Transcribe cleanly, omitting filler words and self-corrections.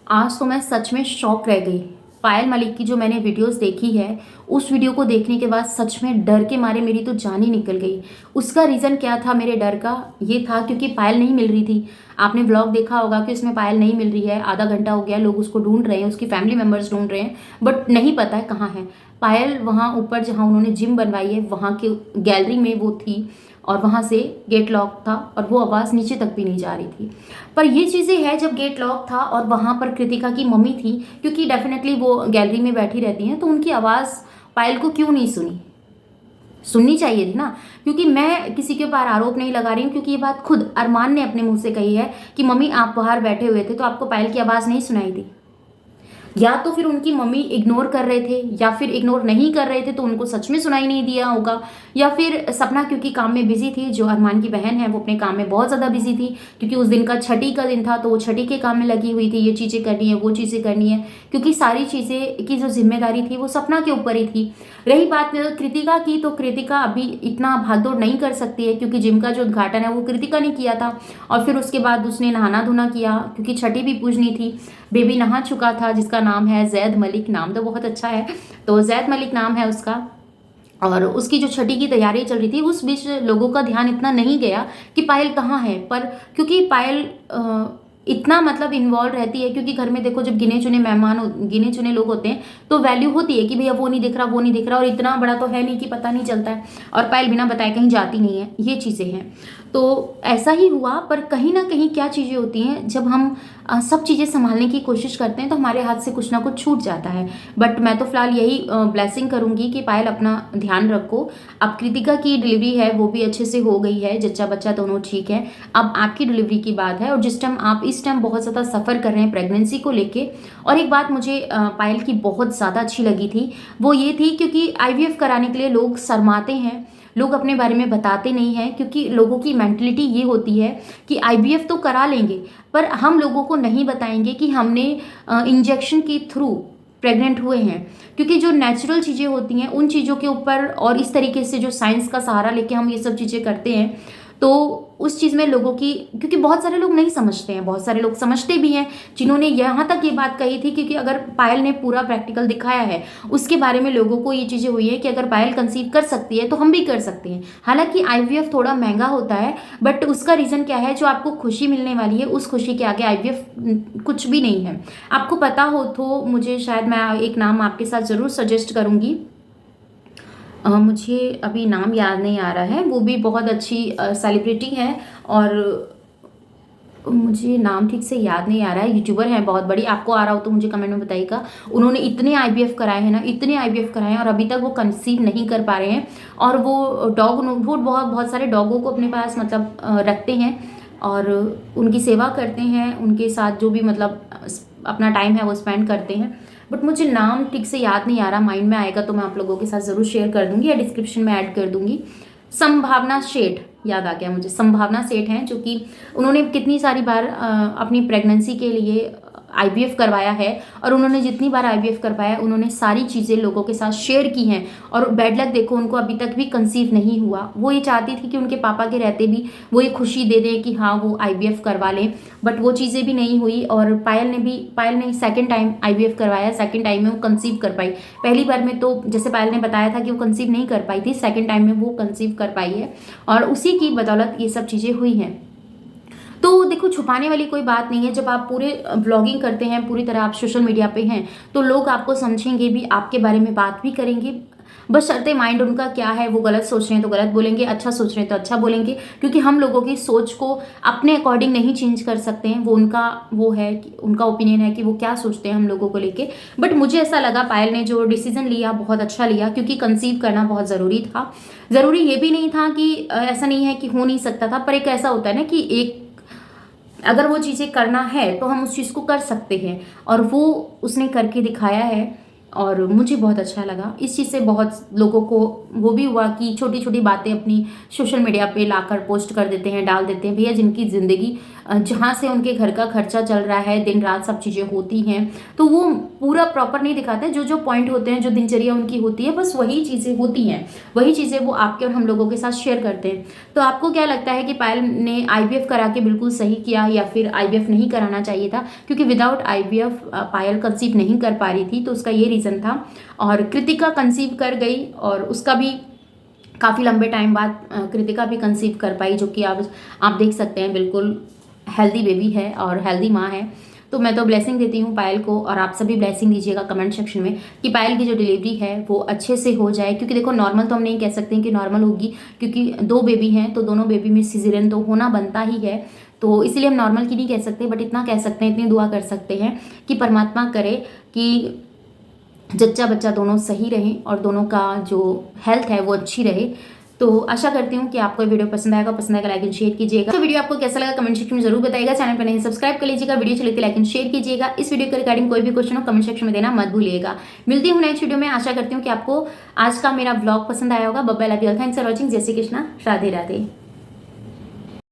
आज तो मैं सच में शॉक रह गई। पायल मलिक की जो मैंने वीडियोस देखी है, उस वीडियो को देखने के बाद सच में डर के मारे मेरी तो जान ही निकल गई। उसका रीज़न क्या था मेरे डर का? ये था क्योंकि पायल नहीं मिल रही थी। आपने व्लॉग देखा होगा कि उसमें पायल नहीं मिल रही है, आधा घंटा हो गया, लोग उसको ढूंढ रहे हैं, उसकी फैमिली मेम्बर्स ढूंढ रहे हैं, बट नहीं पता है कहाँ है पायल। वहाँ ऊपर जहाँ उन्होंने जिम बनवाई है, वहाँ के गैलरी में वो थी और वहाँ से गेट लॉक था और वो आवाज़ नीचे तक भी नहीं जा रही थी। पर ये चीज़ें है, जब गेट लॉक था और वहाँ पर कृतिका की मम्मी थी, क्योंकि डेफिनेटली वो गैलरी में बैठी रहती हैं, तो उनकी आवाज़ पायल को क्यों नहीं सुनी? सुननी चाहिए थी ना। क्योंकि मैं किसी के ऊपर आरोप नहीं लगा रही हूँ, क्योंकि ये बात खुद अरमान ने अपने मुंह से कही है कि मम्मी आप बाहर बैठे हुए थे तो आपको पायल की आवाज़ नहीं सुनाई दी। या तो फिर उनकी मम्मी इग्नोर कर रहे थे, या फिर इग्नोर नहीं कर रहे थे तो उनको सच में सुनाई नहीं दिया होगा, या फिर सपना क्योंकि काम में बिजी थी, जो अरमान की बहन है वो अपने काम में बहुत ज़्यादा बिजी थी, क्योंकि उस दिन का छठी का दिन था तो वो छठी के काम में लगी हुई थी, ये चीज़ें करनी है वो चीज़ें करनी है, क्योंकि सारी चीज़ें की जो जिम्मेदारी थी वो सपना के ऊपर ही थी। रही बात कृतिका की, तो कृतिका अभी इतना भागदौड़ नहीं कर सकती है, क्योंकि जिम का जो उद्घाटन है वो कृतिका ने किया था, और फिर उसके बाद उसने नहाना धोना किया, क्योंकि छठी भी पूजनी थी। बेबी नहा चुका था, जिसका नाम है जैद मलिक। नाम तो बहुत अच्छा है, तो जैद मलिक नाम है उसका। और उसकी जो छठी की तैयारी चल रही थी, उस बीच लोगों का ध्यान इतना नहीं गया कि पायल कहाँ है। पर क्योंकि पायल इतना मतलब इन्वॉल्व रहती है, क्योंकि घर में देखो जब गिने चुने मेहमान गिने चुने लोग होते हैं तो वैल्यू होती है कि भैया वो नहीं दिख रहा, वो नहीं दिख रहा, और इतना बड़ा तो है नहीं कि पता नहीं चलता है। और पायल बिना बताए कहीं जाती नहीं है, ये चीज़ें हैं। तो ऐसा ही हुआ। पर कहीं ना कहीं क्या चीज़ें होती हैं, जब हम सब चीज़ें संभालने की कोशिश करते हैं तो हमारे हाथ से कुछ ना कुछ छूट जाता है। बट मैं तो फिलहाल यही ब्लेसिंग करूंगी कि पायल अपना ध्यान रखो। अब कृतिका की डिलीवरी है वो भी अच्छे से हो गई है, जच्चा बच्चा दोनों ठीक है। अब आपकी डिलीवरी की बात है, और जिस टाइम आप इस टाइम बहुत ज़्यादा सफ़र कर रहे हैं प्रेगनेंसी को लेके। और एक बात मुझे पायल की बहुत ज़्यादा अच्छी लगी थी, वो ये थी क्योंकि आईवीएफ कराने के लिए लोग शर्माते हैं, लोग अपने बारे में बताते नहीं हैं, क्योंकि लोगों की मेंटलिटी ये होती है कि आईवीएफ तो करा लेंगे, पर हम लोगों को नहीं बताएंगे कि हमने इंजेक्शन के थ्रू प्रेग्नेंट हुए हैं। क्योंकि जो नेचुरल चीज़ें होती हैं उन चीज़ों के ऊपर, और इस तरीके से जो साइंस का सहारा लेके हम ये सब चीज़ें करते हैं, तो उस चीज़ में लोगों की, क्योंकि बहुत सारे लोग नहीं समझते हैं, बहुत सारे लोग समझते भी हैं जिन्होंने यहाँ तक ये बात कही थी, क्योंकि अगर पायल ने पूरा प्रैक्टिकल दिखाया है, उसके बारे में लोगों को ये चीज़ें हुई है कि अगर पायल कंसीव कर सकती है तो हम भी कर सकते हैं। हालांकि आईवीएफ थोड़ा महंगा होता है, बट उसका रीज़न क्या है, जो आपको खुशी मिलने वाली है उस खुशी के आगे आईवीएफ कुछ भी नहीं है। आपको पता हो तो मुझे शायद, मैं एक नाम आपके साथ ज़रूर सजेस्ट करूँगी। मुझे अभी नाम याद नहीं आ रहा है, वो भी बहुत अच्छी सेलिब्रिटी है, और मुझे नाम ठीक से याद नहीं आ रहा है, यूट्यूबर है बहुत बड़ी। आपको आ रहा हो तो मुझे कमेंट में बताइएगा। उन्होंने इतने आईवीएफ कराए हैं ना, इतने आईवीएफ कराए हैं, और अभी तक वो कंसीव नहीं कर पा रहे हैं। और वो वो बहुत बहुत सारे डॉगों को अपने पास मतलब रखते हैं, और उनकी सेवा करते हैं, उनके साथ जो भी मतलब अपना टाइम है वो स्पेंड करते हैं। बट मुझे नाम ठीक से याद नहीं आ रहा, माइंड में आएगा तो मैं आप लोगों के साथ ज़रूर शेयर कर दूंगी या डिस्क्रिप्शन में ऐड कर दूंगी। संभावना सेठ, याद आ गया मुझे, संभावना सेठ हैं, जो कि उन्होंने कितनी सारी बार अपनी प्रेगनेंसी के लिए आईवीएफ करवाया है, और उन्होंने जितनी बार आईवीएफ करवाया उन्होंने सारी चीज़ें लोगों के साथ शेयर की हैं। और बैड लक देखो, उनको अभी तक भी कंसीव नहीं हुआ। वो ये चाहती थी कि उनके पापा के रहते भी वो ये खुशी दे दें कि हाँ वो आईवीएफ करवा लें, बट वो चीज़ें भी नहीं हुई। और पायल ने सेकेंड टाइम आईवीएफ करवाया, सेकेंड टाइम में वो कंसीव कर पाई। पहली बार में तो जैसे पायल ने बताया था कि वो कंसीव नहीं कर पाई थी, सेकेंड टाइम में वो कंसीव कर पाई है, और उसी की बदौलत ये सब चीज़ें हुई हैं। तो देखो, छुपाने वाली कोई बात नहीं है। जब आप पूरे ब्लॉगिंग करते हैं, पूरी तरह आप सोशल मीडिया पे हैं, तो लोग आपको समझेंगे भी, आपके बारे में बात भी करेंगे। बशर्ते माइंड उनका क्या है, वो गलत सोच रहे हैं तो गलत बोलेंगे, अच्छा सोच रहे हैं तो अच्छा बोलेंगे, क्योंकि हम लोगों की सोच को अपने अकॉर्डिंग नहीं चेंज कर सकते हैं। वो उनका वो है कि उनका ओपिनियन है कि वो क्या सोचते हैं हम लोगों को लेके। बट मुझे ऐसा लगा पायल ने जो डिसीजन लिया बहुत अच्छा लिया, क्योंकि कंसीव करना बहुत ज़रूरी था। ज़रूरी ये भी नहीं था कि ऐसा नहीं है कि हो नहीं सकता था, पर एक ऐसा होता है ना कि एक अगर वो चीज़ें करना है तो हम उस चीज़ को कर सकते हैं, और वो उसने करके दिखाया है। और मुझे बहुत अच्छा लगा। इस चीज़ से बहुत लोगों को वो भी हुआ कि छोटी छोटी बातें अपनी सोशल मीडिया पे लाकर पोस्ट कर देते हैं, डाल देते हैं। भैया जिनकी ज़िंदगी जहाँ से उनके घर का खर्चा चल रहा है, दिन रात सब चीज़ें होती हैं, तो वो पूरा प्रॉपर नहीं दिखाते। जो जो पॉइंट होते हैं, जो दिनचर्या उनकी होती है, बस वही चीज़ें होती हैं, वही चीज़ें वो आपके और हम लोगों के साथ शेयर करते हैं। तो आपको क्या लगता है कि पायल ने IVF करा के बिल्कुल सही किया या फिर IVF नहीं कराना चाहिए था? क्योंकि विदाउट IVF पायल कंसीव नहीं कर पा रही थी, तो उसका ये रीज़न था। और कृतिका कंसीव कर गई और उसका भी काफ़ी लंबे टाइम बाद कृतिका भी कंसीव कर पाई, जो कि आप देख सकते हैं बिल्कुल हेल्दी बेबी है और हेल्दी माँ है। तो मैं तो ब्लेसिंग देती हूँ पायल को, और आप सभी ब्लेसिंग दीजिएगा कमेंट सेक्शन में कि पायल की जो डिलीवरी है वो अच्छे से हो जाए। क्योंकि देखो नॉर्मल तो हम नहीं कह सकते कि नॉर्मल होगी, क्योंकि 2 बेबी हैं तो दोनों बेबी में सिजेरियन तो होना बनता ही है। तो इसलिए हम नॉर्मल की नहीं कह सकते, बट इतना कह सकते हैं, इतनी दुआ कर सकते हैं कि परमात्मा करे कि जच्चा बच्चा दोनों सही रहें और दोनों का जो हेल्थ है वो अच्छी रहे। तो आशा करती हूँ कि आपको वीडियो पसंद आएगा, लाइक एंड शेयर कीजिएगा। तो वीडियो आपको कैसा लगा कमेंट सेक्शन में जरूर बताइएगा। चैनल पर नहीं सब्सक्राइब कर लीजिएगा। वीडियो चले तो लाइक एंड शेयर कीजिएगा। इस वीडियो के रिगार्डिंग कोई भी क्वेश्चन हो कमेंट सेक्शन में देना मत भूलिएगा। मिलती हूँ नेक्स्ट वीडियो में। आशा करती हूँ कि आपको आज का मेरा ब्लॉग पसंद आया होगा। Bye bye, love you all, thanks for watching. जय श्री कृष्णा, राधे राधे।